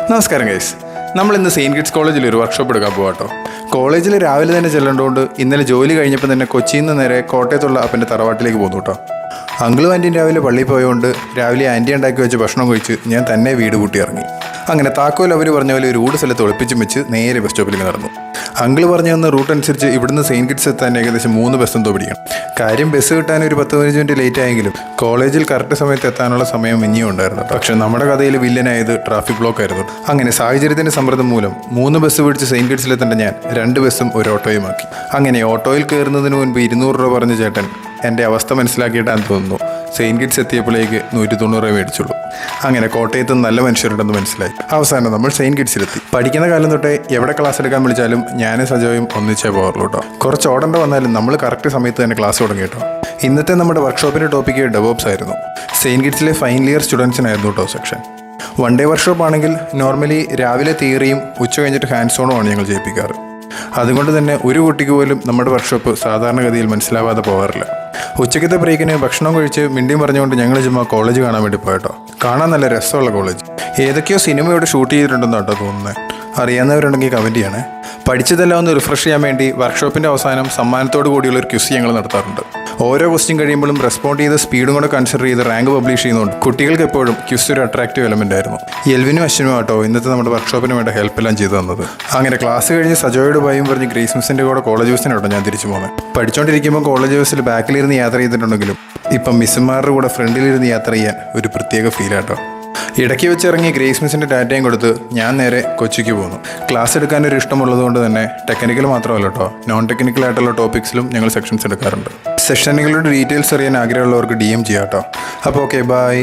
നമസ്കാരം ഗൈസ്, നമ്മളിന്ന് saint kids കോളേജിൽ ഒരു വർക്ക്ഷോപ്പ് എടുക്കാൻ പോകാട്ടോ. കോളേജിൽ രാവിലെ തന്നെ ചെല്ലേണ്ടതുകൊണ്ട് ഇന്നലെ ജോലി കഴിഞ്ഞപ്പോൾ തന്നെ കൊച്ചിയിൽ നിന്ന് നേരെ കോട്ടയത്തുള്ള അപ്പൻ്റെ തറവാട്ടിലേക്ക് പോന്നു കേട്ടോ. അങ്കിളും ആൻറ്റിയും രാവിലെ പള്ളിയിൽ പോയതുകൊണ്ട് രാവിലെ ആൻറ്റി ഉണ്ടാക്കി വെച്ച് ഭക്ഷണം കഴിച്ച് ഞാൻ തന്നെ വീട് കൂട്ടി ഇറങ്ങി. അങ്ങനെ താക്കോൽ അവർ പറഞ്ഞ പോലെ ഒരു ഊട് സ്ഥലത്ത് ഒളിപ്പിച്ചും വെച്ച് നേരെ ബസ് സ്റ്റോപ്പിലേക്ക് നടന്നു. അങ്കിള് പറഞ്ഞു തന്ന റൂട്ട് അനുസരിച്ച് ഇവിടുന്ന് സെയിൻറ്റ് കിഡ്സ് എത്താൻ ഏകദേശം 3 ബസ് എന്തോ പിടിക്കണം. കാര്യം ബസ് കിട്ടാൻ ഒരു 10-15 മിനിറ്റ് ലേറ്റ് ആയെങ്കിലും കോളേജിൽ കറക്റ്റ് സമയത്ത് എത്താനുള്ള സമയം ഇനിയും ഉണ്ടായിരുന്നു. പക്ഷെ നമ്മുടെ കഥയിൽ വില്ലനായത് ട്രാഫിക് ബ്ലോക്ക് ആയിരുന്നു. അങ്ങനെ സാഹചര്യത്തിൻ്റെ സമ്മർദ്ദം മൂലം 3 ബസ് പിടിച്ച് സെയിൻറ്റ് കിഡ്സിലെത്തേണ്ട ഞാൻ 2 ബസ്സും ഒരു ഓട്ടോയുമാക്കി. അങ്ങനെ ഓട്ടോയിൽ കയറുന്നതിന് മുൻപ് 200 രൂപ പറഞ്ഞ ചേട്ടൻ എൻ്റെ അവസ്ഥ മനസ്സിലാക്കിയിട്ടാണ് തോന്നുന്നു സെയിൻറ്റ് കിഡ്സ് എത്തിയപ്പോഴേക്ക് 190 രൂപ മേടിച്ചുള്ളൂ. അങ്ങനെ കോട്ടയത്ത് നല്ല മനുഷ്യരുണ്ടെന്ന് മനസ്സിലായി. അവസാനം നമ്മൾ സെയിൻറ്റ് കിഡ്സിലെത്തി. പഠിക്കുന്ന കാലം തൊട്ടേ എവിടെ ക്ലാസ് എടുക്കാൻ വിളിച്ചാലും ഞാനും സജോയും ഒന്നിച്ചേ പോകാറുള്ളൂ കേട്ടോ. കുറച്ച് ഓടേണ്ട വന്നാലും നമ്മൾ കറക്റ്റ് സമയത്ത് തന്നെ ക്ലാസ് തുടങ്ങി കേട്ടോ. ഇന്നത്തെ നമ്മുടെ വർക്ക്ഷോപ്പിൻ്റെ ടോപ്പിക്ക് ഡെവോപ്സ് ആയിരുന്നു. സെയിൻറ്റ് കിഡ്സിലെ ഫൈനൽ ഇയർ സ്റ്റുഡൻസിനായിരുന്നു കേട്ടോ സെക്ഷൻ. 1 ഡേ വർക്ക്ഷോപ്പ് ആണെങ്കിൽ നോർമലി രാവിലെ തിയറിയും ഉച്ച കഴിഞ്ഞിട്ട് ഹാൻഡ്സ് ഓണുമാണ് ഞങ്ങൾ ചെയ്യിപ്പിക്കാറ്. അതുകൊണ്ട് തന്നെ ഒരു കുട്ടിക്ക് പോലും നമ്മുടെ വർക്ക്ഷോപ്പ് സാധാരണഗതിയിൽ മനസ്സിലാവാതെ പോകാറില്ല. ഉച്ചയ്ക്കത്തെ ബ്രേക്കിന് ഭക്ഷണം കഴിച്ച് മിണ്ടിയും പറഞ്ഞുകൊണ്ട് ഞങ്ങൾ ചുമ്മാ കോളേജ് കാണാൻ വേണ്ടി പോയിട്ടോ. കാണാൻ നല്ല രസമുള്ള കോളേജ്. ഏതൊക്കെയോ സിനിമ ഇവിടെ ഷൂട്ട് ചെയ്തിട്ടുണ്ടെന്ന് കേട്ടോ തോന്നുന്നത്. അറിയാവുന്നവരുണ്ടെങ്കിൽ കമൻറ്റ് ചെയ്യണേ. പഠിച്ചതെല്ലാം ഒന്ന് റിഫ്രഷ് ചെയ്യാൻ വേണ്ടി വർക്ക്ഷോപ്പിൻ്റെ അവസാനം സമ്മാനത്തോടു കൂടിയുള്ള ഒരു ക്വിസ് ഞങ്ങൾ നടത്താറുണ്ട്. ഓരോ ക്വസ്റ്റ്യൻ കഴിയുമ്പോഴും റെസ്പോണ്ട് ചെയ്ത് സ്പീഡും കൂടെ കൺസിഡർ ചെയ്ത് റാങ്ക് പബ്ലിഷ് ചെയ്യുന്നുണ്ട്. കുട്ടികൾക്ക് എപ്പോഴും ക്വിസ് ഒരു അട്രാക്റ്റീവ് എലമെൻ്റ് ആയിരുന്നു. എൽവിനും അശ്വിനും ആട്ടോ ഇന്നത്തെ നമ്മുടെ വർക്ക്ഷോപ്പിന് വേണ്ട ഹെൽപ്പ് എല്ലാം ചെയ്തു തന്നത്. അങ്ങനെ ക്ലാസ് കഴിഞ്ഞ് സജോയോട് ഭയം പറഞ്ഞ് ഗ്രേസ് മിസ്സിൻ്റെ കൂടെ കോളേജ് ബസ്സിനാട്ടോ ഞാൻ തിരിച്ചു പോകുന്നത്. പഠിച്ചുകൊണ്ടിരിക്കുമ്പോൾ കോളേജ് ബസ്സിൽ ബാക്കിലിരുന്ന് യാത്ര ചെയ്തിട്ടുണ്ടെങ്കിലും ഇപ്പം മിസ്സുമാരുടെ കൂടെ ഫ്രണ്ടിലിരുന്ന് യാത്ര ചെയ്യാൻ ഒരു പ്രത്യേക ഫീലാട്ടോ. ഇടയ്ക്ക് വെച്ചിറങ്ങി ഗ്രേസ് മിസ്സിൻ്റെ ഡാറ്റയും കൊടുത്ത് ഞാൻ നേരെ കൊച്ചിക്ക് പോന്നു. ക്ലാസ് എടുക്കാനൊരു ഇഷ്ടമുള്ളതുകൊണ്ട് തന്നെ ടെക്നിക്കൽ മാത്രമല്ല കേട്ടോ, നോൺ ടെക്നിക്കൽ ആയിട്ടുള്ള ടോപ്പിക്സിലും ഞങ്ങൾ സെക്ഷൻസ് എടുക്കാറുണ്ട്. സെഷനുകളുടെ ഡീറ്റെയിൽസ് അറിയാൻ ആഗ്രഹമുള്ളവർക്ക് DM ചെയ്യാം കേട്ടോ. അപ്പോൾ ഓക്കെ, ബൈ.